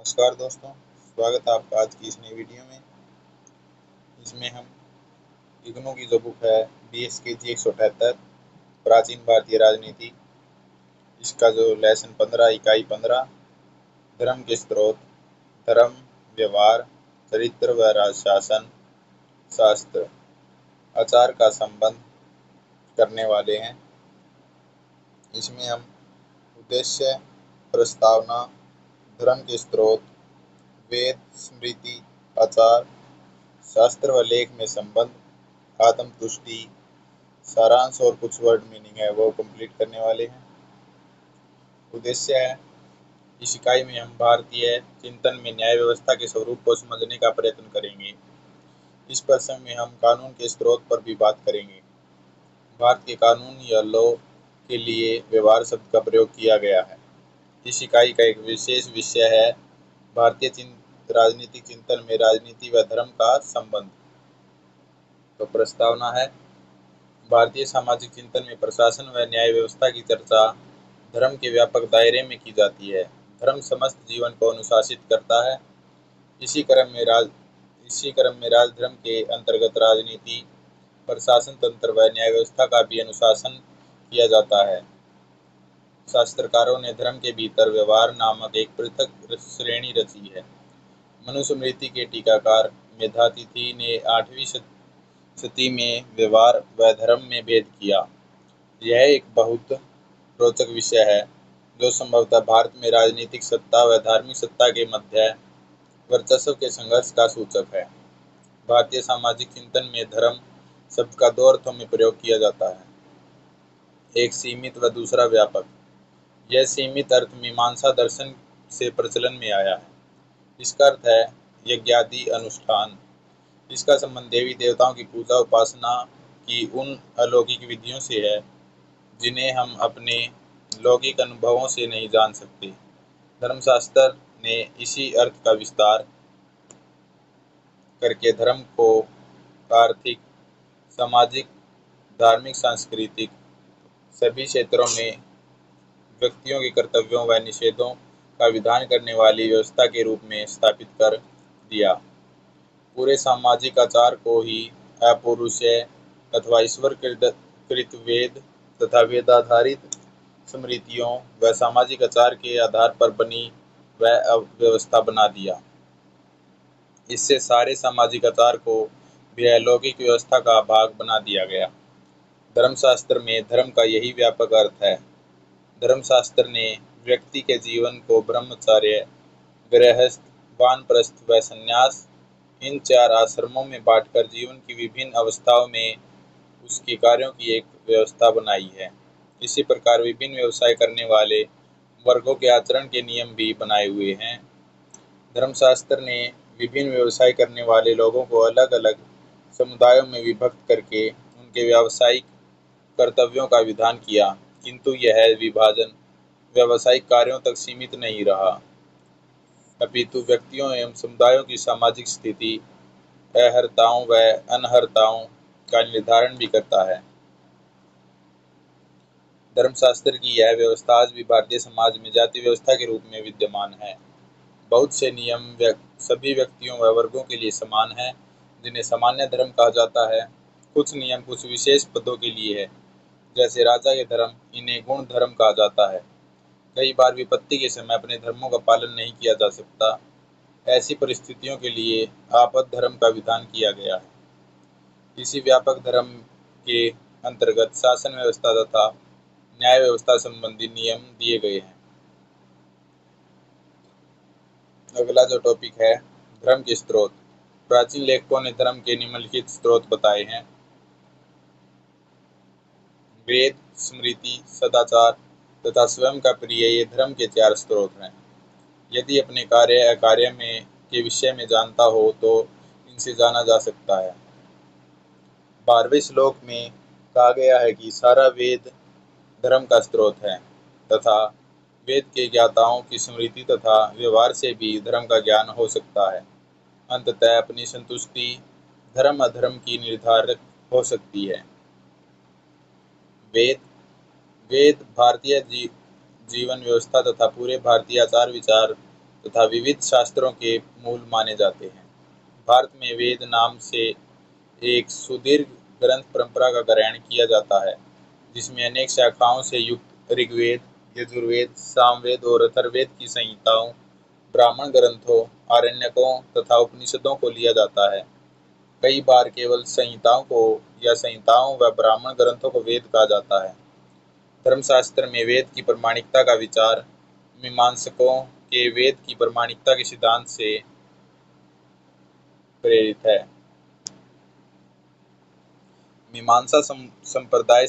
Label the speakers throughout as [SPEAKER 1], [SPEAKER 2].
[SPEAKER 1] नमस्कार दोस्तों, स्वागत है आपका आज की इस नई वीडियो में। इसमें हम इग्नू की जो बुक है BSKG 178 प्राचीन भारतीय राजनीति, इसका जो लेसन 15 इकाई 15 धर्म के स्रोत, धर्म, व्यवहार, चरित्र व राजशासन शास्त्र, आचार का संबंध करने वाले हैं। इसमें हम उद्देश्य, प्रस्तावना, धर्म के स्रोत, वेद, स्मृति, आचार, शास्त्र व लेख में संबंध, आत्मतुष्टि, सारांश और कुछ वर्ड मीनिंग है वो कंप्लीट करने वाले हैं। उद्देश्य है, इस इकाई में हम भारतीय चिंतन में न्याय व्यवस्था के स्वरूप को समझने का प्रयत्न करेंगे। इस प्रसंग में हम कानून के स्रोत पर भी बात करेंगे। भारत के कानून या लॉ के लिए व्यवहार शब्द का प्रयोग किया गया है। इस इकाई का एक विशेष विषय है भारतीय राजनीतिक चिंतन में राजनीति व धर्म का संबंध। तो प्रस्तावना है, भारतीय सामाजिक चिंतन में प्रशासन व न्याय व्यवस्था की चर्चा धर्म के व्यापक दायरे में की जाती है। धर्म समस्त जीवन को अनुशासित करता है। इसी क्रम में राजधर्म के अंतर्गत राजनीति, प्रशासन तंत्र व न्याय व्यवस्था का भी अनुशासन किया जाता है। शास्त्रकारों ने धर्म के भीतर व्यवहार नामक एक पृथक श्रेणी रची है। मनुस्मृति के टीकाकार मेधातिथि ने 8वीं सदी में व्यवहार व धर्म में भेद किया। यह एक बहुत रोचक विषय है जो संभवतः भारत में राजनीतिक सत्ता व धार्मिक सत्ता के मध्य वर्चस्व के संघर्ष का सूचक है। भारतीय सामाजिक चिंतन में धर्म शब्द का दो अर्थों में प्रयोग किया जाता है, एक सीमित व दूसरा व्यापक। यह सीमित अर्थ मीमांसा दर्शन से प्रचलन में आया है। इसका अर्थ है यज्ञादि अनुष्ठान। इसका संबंध देवी देवताओं की पूजा उपासना की उन अलौकिक विधियों से है जिन्हें हम अपने लौकिक अनुभवों से नहीं जान सकते। धर्मशास्त्र ने इसी अर्थ का विस्तार करके धर्म को आर्थिक, सामाजिक, धार्मिक, सांस्कृतिक सभी क्षेत्रों में व्यक्तियों के कर्तव्यों व निषेधों का विधान करने वाली व्यवस्था के रूप में स्थापित कर दिया। पूरे सामाजिक आचार को ही अपौरुषेय अथवा ईश्वर कृत वेद तथा वेदाधारित स्मृतियों व सामाजिक आचार के आधार पर बनी वह व्यवस्था बना दिया। इससे सारे सामाजिक आचार को भी अलौकिक व्यवस्था का भाग बना दिया गया। धर्मशास्त्र में धर्म का यही व्यापक अर्थ है। धर्मशास्त्र ने व्यक्ति के जीवन को ब्रह्मचर्य, गृहस्थ, वानप्रस्थ व संन्यास इन 4 आश्रमों में बांटकर जीवन की विभिन्न अवस्थाओं में उसके कार्यों की एक व्यवस्था बनाई है। इसी प्रकार विभिन्न व्यवसाय करने वाले वर्गों के आचरण के नियम भी बनाए हुए हैं। धर्मशास्त्र ने विभिन्न व्यवसाय करने वाले लोगों को अलग अलग समुदायों में विभक्त करके उनके व्यावसायिक कर्तव्यों का विधान किया, किंतु यह विभाजन व्यावसायिक कार्यों तक सीमित नहीं रहा, अपितु व्यक्तियों एवं समुदायों की सामाजिक स्थिति, अहर्ताओं व अनहर्ताओं का निर्धारण भी करता है। धर्मशास्त्र की यह व्यवस्था आज भी भारतीय समाज में जाति व्यवस्था के रूप में विद्यमान है। बहुत से नियम सभी व्यक्तियों व वर्गों के लिए समान है, जिन्हें सामान्य धर्म कहा जाता है। कुछ नियम कुछ विशेष पदों के लिए है, जैसे राजा के धर्म, इन्हें गुण धर्म कहा जाता है। कई बार विपत्ति के समय अपने धर्मों का पालन नहीं किया जा सकता। ऐसी परिस्थितियों के लिए आपद धर्म का विधान किया गया है। इसी व्यापक धर्म के अंतर्गत शासन व्यवस्था तथा न्याय व्यवस्था संबंधी नियम दिए गए हैं। अगला जो टॉपिक है, धर्म के स्रोत। प्राचीन लेखकों ने धर्म के निम्नलिखित स्रोत बताए हैं: वेद, स्मृति, सदाचार तथा स्वयं का प्रिय, ये धर्म के 4 स्रोत हैं। यदि अपने कार्य अकार्य में के विषय में जानता हो तो इनसे जाना जा सकता है। 12वें श्लोक में कहा गया है कि सारा वेद धर्म का स्रोत है तथा वेद के ज्ञाताओं की स्मृति तथा व्यवहार से भी धर्म का ज्ञान हो सकता है। अंततः अपनी संतुष्टि धर्म अधर्म की निर्धारक हो सकती है। वेद भारतीय जीवन व्यवस्था तथा पूरे भारतीय आचार विचार तथा विविध शास्त्रों के मूल माने जाते हैं। भारत में वेद नाम से एक सुदीर्घ ग्रंथ परंपरा का ग्रहण किया जाता है, जिसमें अनेक शाखाओं से युक्त ऋग्वेद, यजुर्वेद, सामवेद और अथर्ववेद की संहिताओं, ब्राह्मण ग्रंथों, आरण्यकों तथा उपनिषदों को लिया जाता है। कई बार केवल संहिताओं को या संहिताओं व ब्राह्मण ग्रंथों को वेद कहा जाता है। धर्मशास्त्र में वेद की प्रामाणिकता का विचार मीमांसकों के वेद की प्रामाणिकता के सिद्धांत से प्रेरित है। मीमांसा संप्रदाय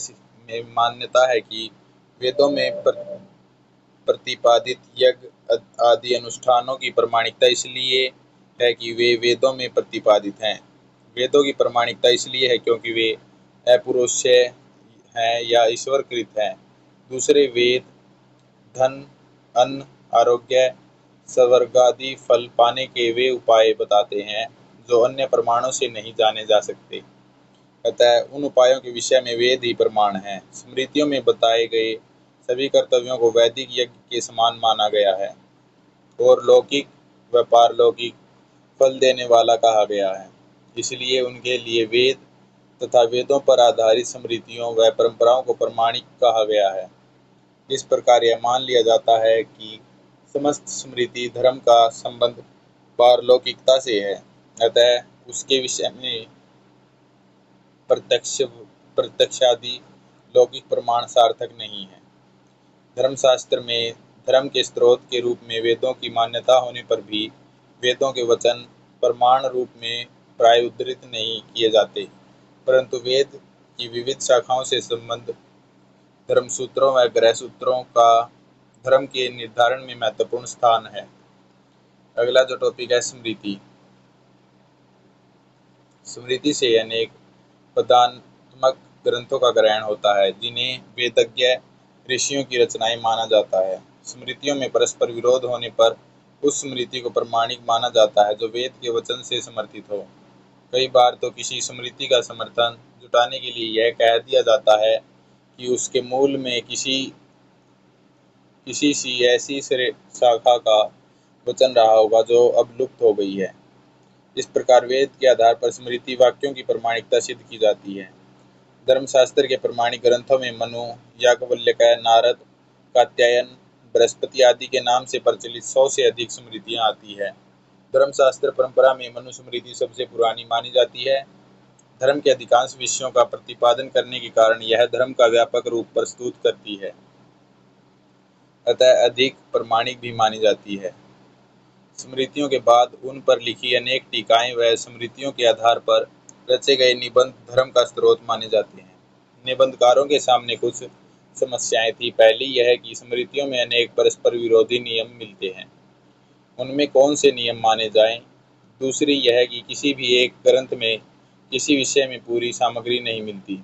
[SPEAKER 1] में मान्यता है कि वेदों में प्रतिपादित यज्ञ आदि अनुष्ठानों की प्रामाणिकता इसलिए है कि वे वेदों में प्रतिपादित हैं। वेदों की प्रामाणिकता इसलिए है क्योंकि वे अपौरुषेय हैं या ईश्वरकृत हैं। दूसरे वेद धन, अन्न, आरोग्य, स्वर्गादि फल पाने के वे उपाय बताते हैं जो अन्य प्रमाणों से नहीं जाने जा सकते। अतः उन उपायों के विषय में वेद ही प्रमाण हैं। स्मृतियों में बताए गए सभी कर्तव्यों को वैदिक यज्ञ के समान माना गया है और लौकिक व पारलौकिक फल देने वाला कहा गया है। इसलिए उनके लिए वेद तथा वेदों पर आधारित स्मृतियों व परंपराओं को प्रामाणिक कहा गया है। इस प्रकार यह मान लिया जाता है कि समस्त स्मृति धर्म का संबंध पारलौकिकता से है, अतः उसके विषय में प्रत्यक्षादि लौकिक प्रमाण सार्थक नहीं है। धर्मशास्त्र में धर्म के स्रोत के रूप में वेदों की मान्यता होने पर भी वेदों के वचन प्रमाण रूप में प्राय उद्धृत नहीं किए जाते, परंतु वेद की विविध शाखाओं से संबंध धर्मसूत्रों व गृहसूत्रों का धर्म के निर्धारण में महत्वपूर्ण स्थान है। अगला जो टॉपिक है स्मृति। स्मृति से अनेक पदात्मक ग्रंथों का ग्रहण होता है, जिन्हें वेदज्ञ ऋषियों की रचनाएं माना जाता है। स्मृतियों में परस्पर विरोध होने पर उस स्मृति को प्रामाणिक माना जाता है जो वेद के वचन से समर्थित हो। कई बार तो किसी स्मृति का समर्थन जुटाने के लिए यह कह दिया जाता है कि उसके मूल में किसी सी ऐसी शाखा का वचन रहा होगा जो अब लुप्त हो गई है। इस प्रकार वेद के आधार पर स्मृति वाक्यों की प्रामाणिकता सिद्ध की जाती है। धर्मशास्त्र के प्रमाणिक ग्रंथों में मनु, याज्ञवल्क्य, नारद, कात्यायन, बृहस्पति आदि के नाम से प्रचलित 100 से अधिक स्मृतियां आती है। धर्मशास्त्र परंपरा में मनु स्मृति सबसे पुरानी मानी जाती है। धर्म के अधिकांश विषयों का प्रतिपादन करने के कारण यह धर्म का व्यापक रूप प्रस्तुत करती है, अतः अधिक प्रामाणिक भी मानी जाती है। स्मृतियों के बाद उन पर लिखी अनेक टीकाएं व स्मृतियों के आधार पर रचे गए निबंध धर्म का स्रोत माने जाते हैं। निबंधकारों के सामने कुछ समस्याएं थी। पहली यह कि स्मृतियों में अनेक परस्पर विरोधी नियम मिलते हैं, उनमें कौन से नियम माने जाएं। दूसरी यह कि किसी भी एक ग्रंथ में किसी विषय में पूरी सामग्री नहीं मिलती,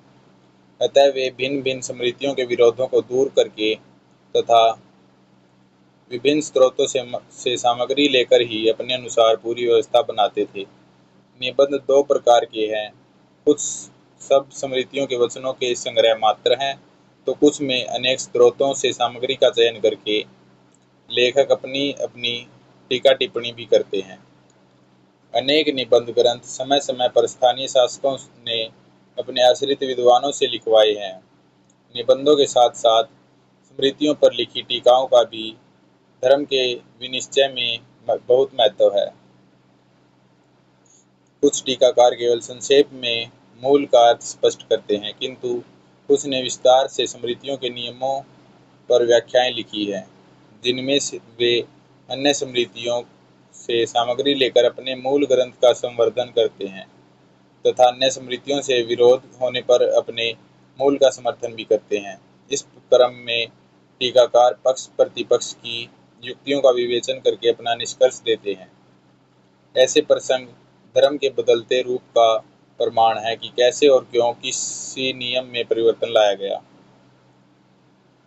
[SPEAKER 1] अतः वे भिन्न भिन्न स्मृतियों के विरोधों को दूर करके तथा विभिन्न स्रोतों से सामग्री लेकर ही अपने अनुसार पूरी व्यवस्था बनाते थे। निबंध दो प्रकार के हैं, कुछ सब स्मृतियों के वचनों के संग्रह मात्र हैं, तो कुछ में अनेक स्रोतों से सामग्री का चयन करके लेखक अपनी अपनी टीका टिप्पणी भी करते हैं। अनेक निबंध ग्रंथ समय समय पर स्थानीय शासकों ने अपने आश्रित विद्वानों से लिखवाए हैं। निबंधों के साथ साथ स्मृतियों पर लिखी टीकाओं का भी धर्म के विनिश्चय में बहुत महत्व है। कुछ टीकाकार केवल संक्षेप में मूल का अर्थ स्पष्ट करते हैं, किंतु कुछ ने विस्तार से स्मृतियों के नियमों पर व्याख्याएं लिखी हैं, जिनमें वे अन्य स्मृतियों से सामग्री लेकर अपने मूल ग्रंथ का संवर्धन करते हैं तथा अन्य स्मृतियों से विरोध होने पर अपने मूल का समर्थन भी करते हैं। इस क्रम में टीकाकार पक्ष प्रतिपक्ष की युक्तियों का विवेचन करके अपना निष्कर्ष देते हैं। ऐसे प्रसंग धर्म के बदलते रूप का प्रमाण है कि कैसे और क्यों किसी नियम में परिवर्तन लाया गया।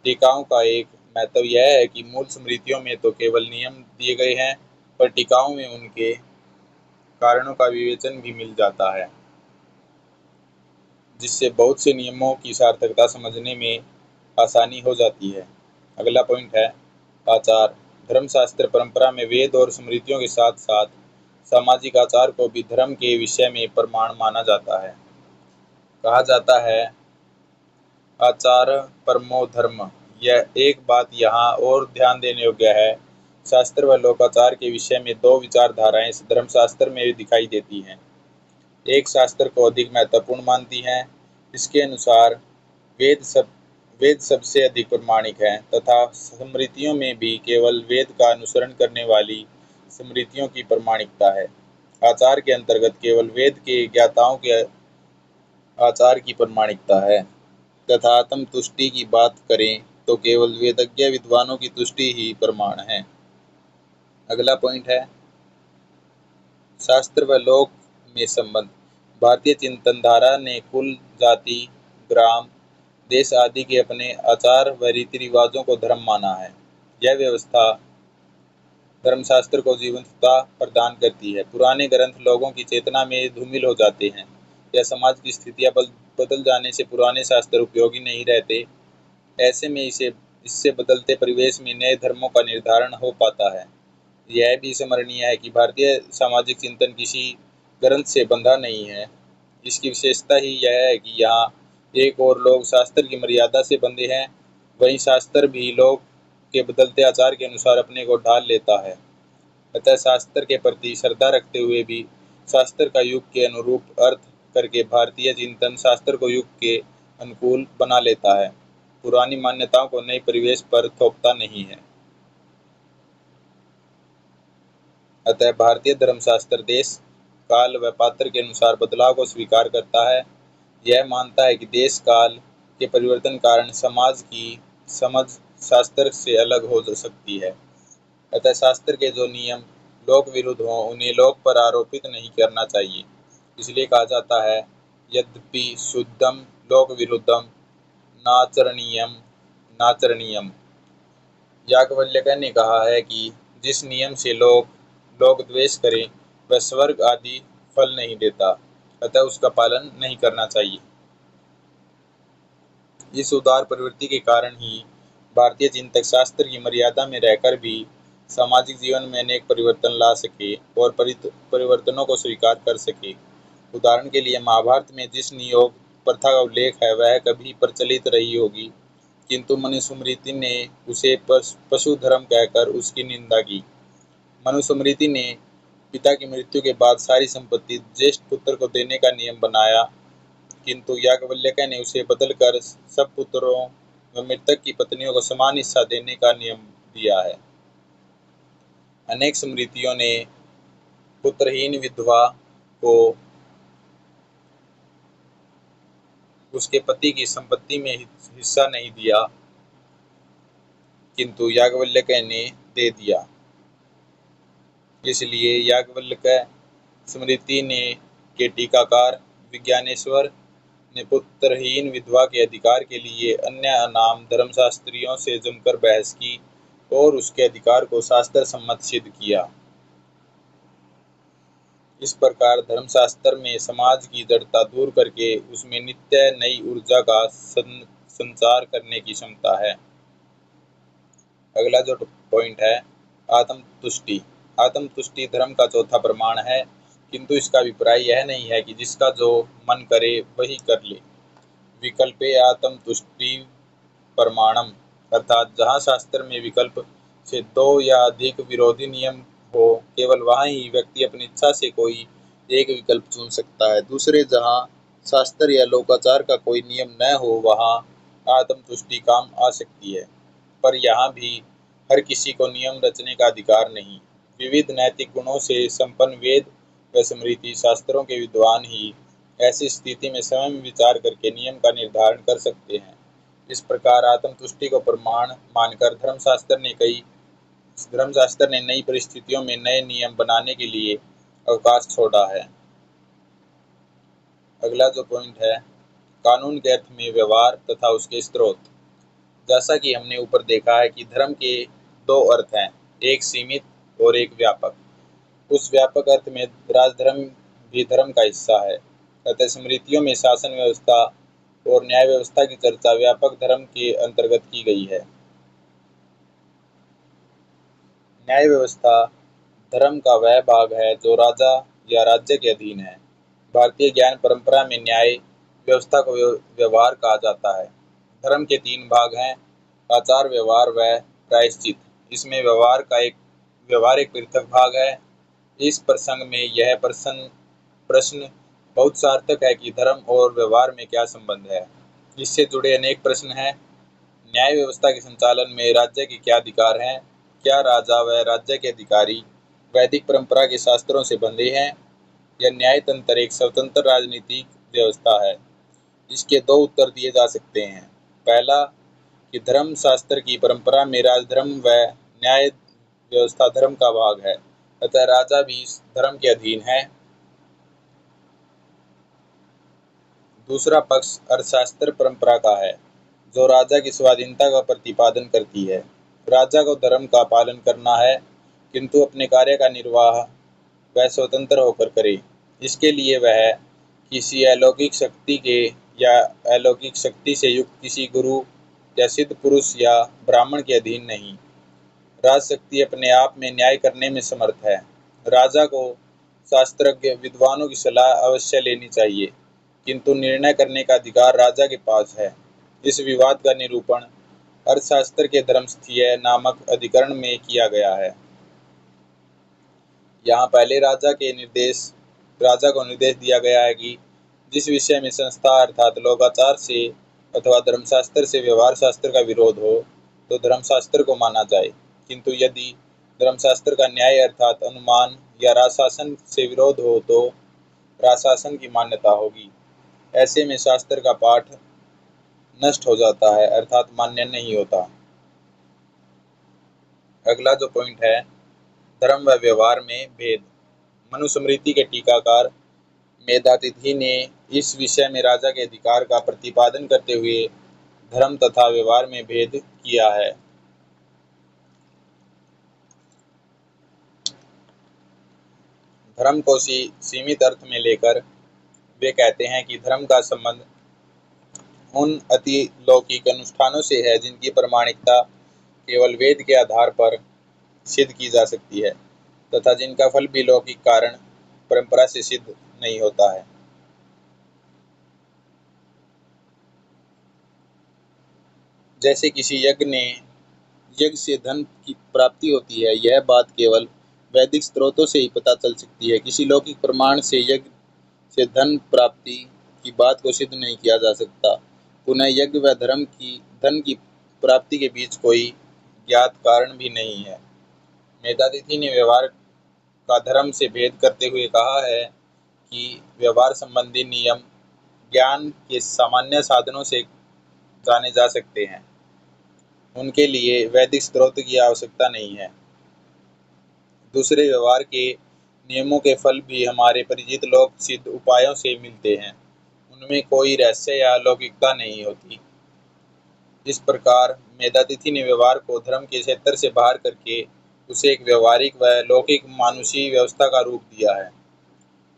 [SPEAKER 1] टीकाओं का एक महत्व यह है कि मूल स्मृतियों में तो केवल नियम दिए गए हैं, पर टीकाओं में उनके कारणों का विवेचन भी मिल जाता है, जिससे बहुत से नियमों की सार्थकता समझने में आसानी हो जाती है। अगला पॉइंट है आचार। धर्मशास्त्र परंपरा में वेद और स्मृतियों के साथ साथ सामाजिक आचार को भी धर्म के विषय में प्रमाण माना जाता है। कहा जाता है आचार परमो धर्म। यह एक बात यहाँ और ध्यान देने योग्य है, शास्त्र व लोकाचार के विषय में दो विचारधाराएं धर्मशास्त्र में दिखाई देती हैं। एक शास्त्र को अधिक महत्वपूर्ण मानती है। इसके अनुसार वेद सबसे अधिक प्रमाणिक है तथा स्मृतियों में भी केवल वेद का अनुसरण करने वाली स्मृतियों की प्रमाणिकता है। आचार के अंतर्गत केवल वेद के ज्ञाताओं के आचार की प्रमाणिकता है तथा आत्म तुष्टि की बात करें तो केवल वेदज्ञ विद्वानों की तुष्टि ही प्रमाण है। अगला पॉइंट है शास्त्र व लोक में संबंध। भारतीय चिंतनधारा ने कुल, जाति, ग्राम, देश आदि के अपने आचार व रीति रिवाजों को धर्म माना है। यह व्यवस्था धर्मशास्त्र को जीवंतता प्रदान करती है। पुराने ग्रंथ लोगों की चेतना में धूमिल हो जाते हैं या समाज की स्थितियां बदल जाने से पुराने शास्त्र उपयोगी नहीं रहते। ऐसे में इससे बदलते परिवेश में नए धर्मों का निर्धारण हो पाता है। यह भी स्मरणीय है कि भारतीय सामाजिक चिंतन किसी ग्रंथ से बंधा नहीं है। इसकी विशेषता ही यह है कि यहाँ एक और लोग शास्त्र की मर्यादा से बंधे हैं, वहीं शास्त्र भी लोग के बदलते आचार के अनुसार अपने को ढाल लेता है। अतः शास्त्र के प्रति श्रद्धा रखते हुए भी शास्त्र का युग के अनुरूप अर्थ करके भारतीय चिंतन शास्त्र को युग के अनुकूल बना लेता है, पुरानी मान्यताओं को नए परिवेश पर थोपता नहीं है। अतः भारतीय धर्मशास्त्र देश, काल व पात्र के अनुसार बदलाव को स्वीकार करता है। यह मानता है कि देश काल के परिवर्तन कारण समाज की समझ शास्त्र से अलग हो सकती है। अतः शास्त्र के जो नियम लोक विरुद्ध हों उन्हें लोक पर आरोपित नहीं करना चाहिए। इसलिए कहा जाता है यद्यपि शुद्धम लोक विरुद्धम नाचरणीयम नाचरणीयम। याज्ञवल्क्य ने कहा है कि जिस नियम से लोग द्वेष करें वह स्वर्ग आदि फल नहीं देता, अतः उसका पालन नहीं करना चाहिए। इस उदार प्रवृत्ति के कारण ही भारतीय चिंतक शास्त्र की मर्यादा में रहकर भी सामाजिक जीवन में अनेक परिवर्तन ला सके और परिवर्तनों को स्वीकार कर सके। उदाहरण के लिए महाभारत में जिस नियोग प्रथा का उल्लेख है वह कभी प्रचलित रही होगी, किंतु मनुस्मृति ने उसे पशु धर्म कहकर उसकी निंदा की। मनुस्मृति ने पिता की मृत्यु के बाद सारी संपत्ति ज्येष्ठ पुत्र को देने का नियम बनाया, किंतु याज्ञवल्क्य ने उसे बदलकर सब पुत्रों व मृतक की पत्नियों को समान हिस्सा देने का नियम दिया है। अनेक स्मृतियों ने पुत्रहीन विधवा को उसके पति की संपत्ति में हिस्सा नहीं दिया, किंतु याज्ञवल्क्य ने दे दिया। इसलिए याज्ञवल्क्य स्मृति ने के टीकाकार विज्ञानेश्वर ने पुत्रहीन विधवा के अधिकार के लिए अन्य अनाम धर्मशास्त्रियों से जमकर बहस की और उसके अधिकार को शास्त्र सम्मत सिद्ध किया। इस प्रकार धर्मशास्त्र में समाज की जड़ता दूर करके उसमें नित्य नई ऊर्जा का संचार करने की क्षमता है। अगला जो पॉइंट है आत्मतुष्टि। आत्मतुष्टि धर्म का चौथा प्रमाण है, किंतु इसका अभिप्राय यह नहीं है कि जिसका जो मन करे वही कर ले। विकल्पे आत्मतुष्टि प्रमाणम, अर्थात जहाँ शास्त्र में विकल्प से दो या अधिक विरोधी नियम हो, केवल वहाँ ही व्यक्ति अपनी इच्छा से कोई एक विकल्प चुन सकता है। दूसरे जहाँ शास्त्र या लोकाचार का कोई नियम न हो वहाँ आत्मतुष्टि काम आ सकती है, पर यहाँ भी हर किसी को नियम रचने का अधिकार नहीं। विविध नैतिक गुणों से संपन्न वेद व स्मृति शास्त्रों के विद्वान ही ऐसी स्थिति में स्वयं विचार करके नियम का निर्धारण कर सकते हैं। इस प्रकार आत्मतुष्टि को प्रमाण मानकर धर्मशास्त्र ने नई परिस्थितियों में नए नियम बनाने के लिए अवकाश छोड़ा है। अगला जो पॉइंट है कानून के अर्थ में व्यवहार तथा उसके स्रोत। जैसा कि हमने ऊपर देखा है कि धर्म के दो अर्थ हैं, एक सीमित और एक व्यापक। उस व्यापक अर्थ में राजधर्म भी धर्म का हिस्सा है। अतः स्मृतियों में शासन व्यवस्था और न्याय व्यवस्था की चर्चा व्यापक धर्म के अंतर्गत की गई है। न्याय व्यवस्था धर्म का वह भाग है जो राजा या राज्य के अधीन है। भारतीय ज्ञान परंपरा में न्याय व्यवस्था को व्यवहार कहा जाता है। धर्म के तीन भाग हैं: आचार, व्यवहार व प्रायश्चित। इसमें व्यवहार एक पृथक भाग है। इस प्रसंग में यह प्रश्न बहुत सार्थक है कि धर्म और व्यवहार में क्या संबंध है। इससे जुड़े अनेक प्रश्न हैं। न्याय व्यवस्था के संचालन में राज्य के क्या अधिकार हैं? क्या राजा व राज्य के अधिकारी वैदिक परंपरा के शास्त्रों से बंधे हैं या न्याय तंत्र एक स्वतंत्र राजनीतिक व्यवस्था है? इसके दो उत्तर दिए जा सकते हैं। पहला कि धर्म शास्त्र की परंपरा में राजधर्म व न्याय व्यवस्था धर्म का भाग है, अतः राजा भी इस धर्म के अधीन है। दूसरा पक्ष अर्थशास्त्र परंपरा का है, जो राजा की स्वाधीनता का प्रतिपादन करती है। राजा को धर्म का पालन करना है, किंतु अपने कार्य का निर्वाह वह स्वतंत्र होकर करे। इसके लिए वह किसी अलौकिक शक्ति से युक्त किसी गुरु या सिद्ध पुरुष या ब्राह्मण के अधीन नहीं। राजशक्ति अपने आप में न्याय करने में समर्थ है। राजा को शास्त्रज्ञ विद्वानों की सलाह अवश्य लेनी चाहिए, किंतु निर्णय करने का अधिकार राजा के पास है। इस विवाद का निरूपण अर्थशास्त्र के धर्मस्थीय नामक अधिकरण में किया गया है। यहाँ पहले राजा को निर्देश दिया गया है कि जिस विषय में संस्था अर्थात लोकाचार से अथवा धर्मशास्त्र से व्यवहार शास्त्र का विरोध हो तो धर्मशास्त्र को माना जाए, किंतु यदि धर्मशास्त्र का न्याय अर्थात अनुमान या राजशासन से विरोध हो तो राजशासन की मान्यता होगी। ऐसे में शास्त्र का पाठ नष्ट हो जाता है अर्थात मान्य नहीं होता। अगला जो पॉइंट है, धर्म व व्यवहार में भेद। मनुस्मृति के टीकाकार मेधातिथि ने इस विषय में राजा के अधिकार का प्रतिपादन करते हुए धर्म तथा व्यवहार में भेद किया है। धर्म को सीमित अर्थ में लेकर वे कहते हैं कि धर्म का संबंध उन अतिलौकिक अनुष्ठानों से है जिनकी प्रामाणिकता केवल वेद के आधार पर सिद्ध की जा सकती है तथा जिनका फल भी लौकिक कारण परंपरा से सिद्ध नहीं होता है। जैसे किसी यज्ञ से धन की प्राप्ति होती है, यह बात केवल वैदिक स्रोतों से ही पता चल सकती है। किसी लौकिक प्रमाण से यज्ञ से धन प्राप्ति की बात को सिद्ध नहीं किया जा सकता। पुनः यज्ञ व धन की प्राप्ति के बीच कोई ज्ञात कारण भी नहीं है। मेधातिथि ने व्यवहार का धर्म से भेद करते हुए कहा है कि व्यवहार संबंधी नियम ज्ञान के सामान्य साधनों से जाने जा सकते हैं, उनके लिए वैदिक स्रोत की आवश्यकता नहीं है। दूसरे व्यवहार के नियमों के फल भी हमारे परिचित लोक सिद्ध उपायों से मिलते हैं, उनमें कोई रहस्य या अलौकिकता नहीं होती। इस प्रकार मेधातिथि ने व्यवहार को धर्म के क्षेत्र से बाहर करके उसे एक व्यवहारिक व लौकिक मानुषी व्यवस्था का रूप दिया है।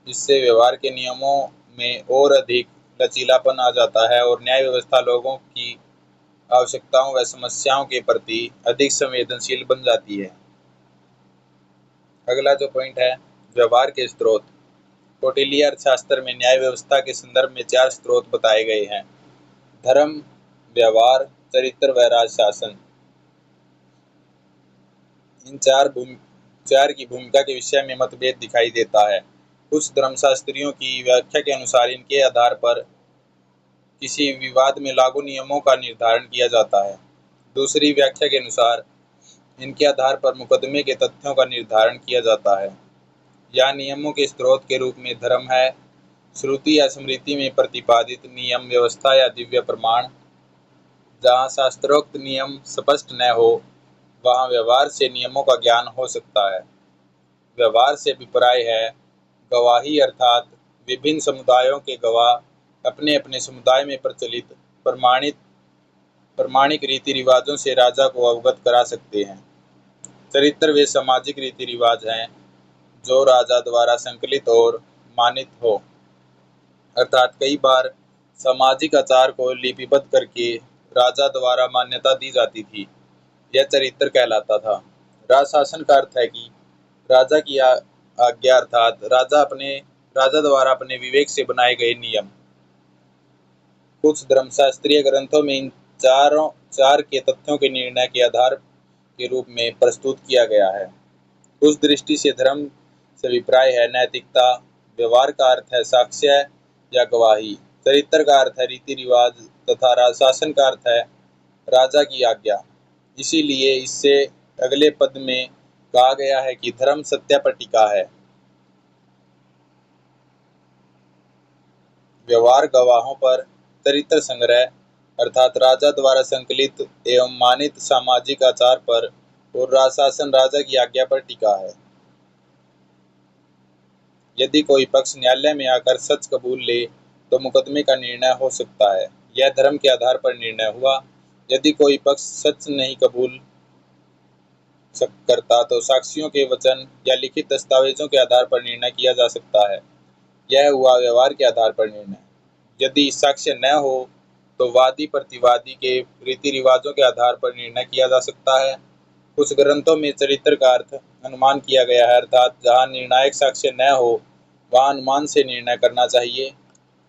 [SPEAKER 1] इससे व्यवहार के नियमों में और अधिक लचीलापन आ जाता है और न्याय व्यवस्था लोगों की आवश्यकताओं व समस्याओं के प्रति अधिक संवेदनशील बन जाती है। अगला जो पॉइंट है, व्यवहार के स्रोत। कौटिल्य अर्थशास्त्र में न्याय व्यवस्था के संदर्भ में 4 स्रोत बताए गए हैं: धर्म, व्यवहार, चरित्र व राजशासन। इन चार की भूमिका के विषय में मतभेद दिखाई देता है। कुछ धर्मशास्त्रियों की व्याख्या के अनुसार इनके आधार पर किसी विवाद में लागू नियमों का निर्धारण किया जाता है। दूसरी व्याख्या के अनुसार इनके आधार पर मुकदमे के तथ्यों का निर्धारण किया जाता है। या नियमों के स्रोत के रूप में धर्म है, श्रुति या स्मृति में प्रतिपादित नियम, व्यवस्था या दिव्य प्रमाण। जहाँ शास्त्रोक्त नियम स्पष्ट न हो वहाँ व्यवहार से नियमों का ज्ञान हो सकता है। व्यवहार से अभिप्राय है गवाही, अर्थात विभिन्न समुदायों के गवाह अपने अपने समुदाय में प्रचलित प्रमाणिक रीति रिवाजों से राजा को अवगत करा सकते हैं। चरित्र वे सामाजिक रीति रिवाज हैं जो राजा द्वारा संकलित और मानित हो, अर्थात कई बार सामाजिक आचार को लिपिबद्ध करके राजा द्वारा मान्यता दी जाती थी। यह चरित्र कहलाता था। राजशासन का अर्थ है कि राजा की आज्ञा अर्थात राजा द्वारा अपने विवेक से बनाए गए नियम। कुछ धर्मशास्त्रीय ग्रंथों में इन चार के तथ्यों के निर्णय के आधार के रूप में प्रस्तुत किया गया है। उस दृष्टि से धर्म से अभिप्राय है नैतिकता, व्यवहार का अर्थ है साक्ष्य या गवाही, चरित्र का अर्थ है रीति रिवाज तथा राजशासन का अर्थ है राजा की आज्ञा। इसीलिए इससे अगले पद में कहा गया है कि धर्म सत्य पर टिका है। व्यवहार गवाहों पर, चरित्र संग्रह अर्थात राजा द्वारा संकलित एवं मानित सामाजिक आचार पर और राजशासन राजा की आज्ञा पर टिका है। यदि कोई पक्ष न्यायालय में आकर सच कबूल ले तो मुकदमे का निर्णय हो सकता है। यह धर्म के आधार पर निर्णय हुआ। यदि कोई पक्ष सच नहीं कबूल करता तो साक्षियों के वचन या लिखित दस्तावेजों के आधार पर निर्णय किया जा सकता है। यह हुआ व्यवहार के आधार पर निर्णय। यदि साक्ष्य न हो तो वादी प्रतिवादी के रीति रिवाजों के आधार पर निर्णय किया जा सकता है। कुछ ग्रंथों में चरित्र का अर्थ अनुमान किया गया है, अर्थात जहाँ निर्णायक साक्ष्य न हो वहाँ अनुमान से निर्णय करना चाहिए।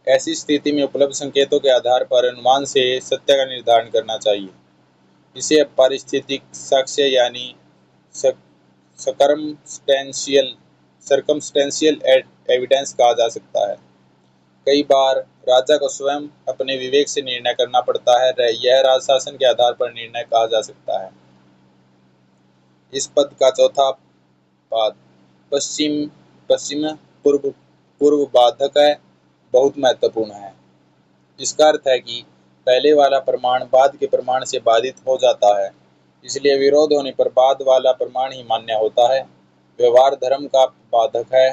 [SPEAKER 1] ऐसी स्थिति में उपलब्ध संकेतों के आधार पर अनुमान से सत्य का निर्धारण करना चाहिए। इसे पारिस्थितिक साक्ष्य यानी सर्कमस्टेंशियल एविडेंस कहा जा सकता है। कई बार राजा को स्वयं अपने विवेक से निर्णय करना पड़ता है। यह राजशासन के आधार पर निर्णय कहा जा सकता है। इस पद का चौथा पाद पश्चिम पूर्व बाधक है, बहुत महत्वपूर्ण है। इसका अर्थ है कि पहले वाला प्रमाण बाद के प्रमाण से बाधित हो जाता है, इसलिए विरोध होने पर बाद वाला प्रमाण ही मान्य होता है। व्यवहार धर्म का बाधक है,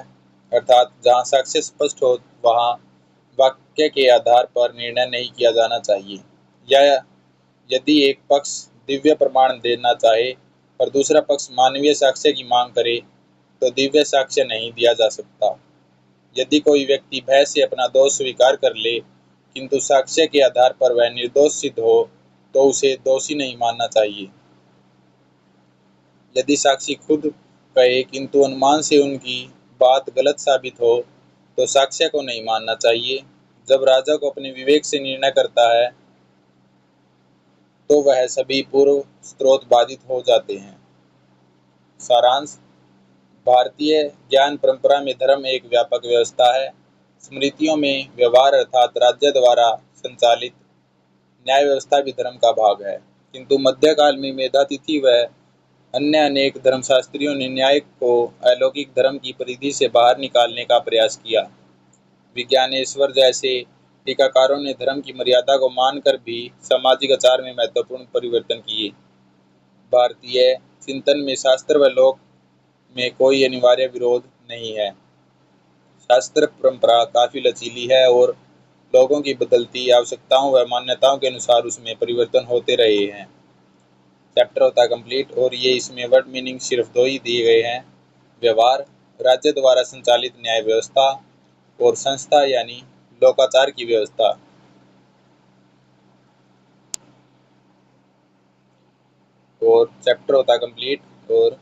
[SPEAKER 1] अर्थात जहाँ साक्ष्य स्पष्ट हो वहाँ वाक्य के आधार पर निर्णय नहीं किया जाना चाहिए। या यदि एक पक्ष दिव्य प्रमाण देना चाहे और दूसरा पक्ष मानवीय साक्ष्य की मांग करे तो दिव्य साक्ष्य नहीं दिया जा सकता। यदि कोई व्यक्ति भय से अपना दोष स्वीकार कर ले किंतु साक्ष्य के आधार पर वह निर्दोष सिद्ध हो तो उसे दोषी नहीं मानना चाहिए। यदि साक्षी खुद कहे किंतु अनुमान से उनकी बात गलत साबित हो तो साक्ष्य को नहीं मानना चाहिए। जब राजा को अपने विवेक से निर्णय करता है तो वह सभी पूर्व स्रोत बाधित हो जाते हैं। सारांश: भारतीय ज्ञान परंपरा में धर्म एक व्यापक व्यवस्था है। स्मृतियों में व्यवहार अर्थात राज्य द्वारा संचालित न्याय व्यवस्था भी धर्म का भाग है, किंतु मध्यकाल में मेधातिथि व अन्य अनेक धर्मशास्त्रियों ने न्याय को अलौकिक धर्म की परिधि से बाहर निकालने का प्रयास किया। विज्ञानेश्वर जैसे टीकाकारों ने धर्म की मर्यादा को मानकर भी सामाजिक आचार में महत्वपूर्ण परिवर्तन किए। भारतीय चिंतन में शास्त्र व लोक में कोई अनिवार्य विरोध नहीं है। शास्त्र परंपरा काफी लचीली है और लोगों की बदलती आवश्यकताओं व मान्यताओं के अनुसार उसमें परिवर्तन होते रहे हैं। चैप्टर होता है कंप्लीट और ये इसमें वर्ड मीनिंग सिर्फ 2 ही दिए गए हैं। व्यवहार राज्य द्वारा संचालित न्याय व्यवस्था और संस्था यानी लोकाचार की व्यवस्था। और चैप्टर होता है कंप्लीट और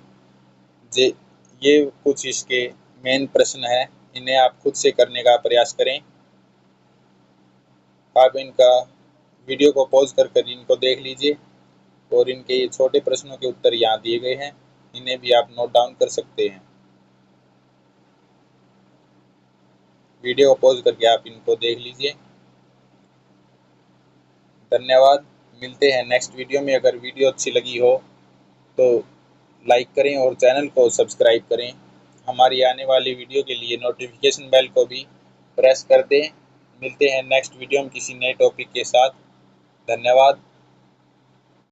[SPEAKER 1] ये कुछ इसके मेन प्रश्न है, इन्हें आप खुद से करने का प्रयास करें। आप इनका वीडियो को पॉज कर इनको देख लीजिए और इनके ये छोटे प्रश्नों के उत्तर यहाँ दिए गए हैं, इन्हें भी आप नोट डाउन कर सकते हैं। वीडियो को पॉज करके आप इनको देख लीजिए। धन्यवाद। मिलते हैं नेक्स्ट वीडियो में। अगर वीडियो अच्छी लगी हो तो लाइक करें और चैनल को सब्सक्राइब करें। हमारी आने वाली वीडियो के लिए नोटिफिकेशन बेल को भी प्रेस कर दें। मिलते हैं नेक्स्ट वीडियो में किसी नए टॉपिक के साथ। धन्यवाद।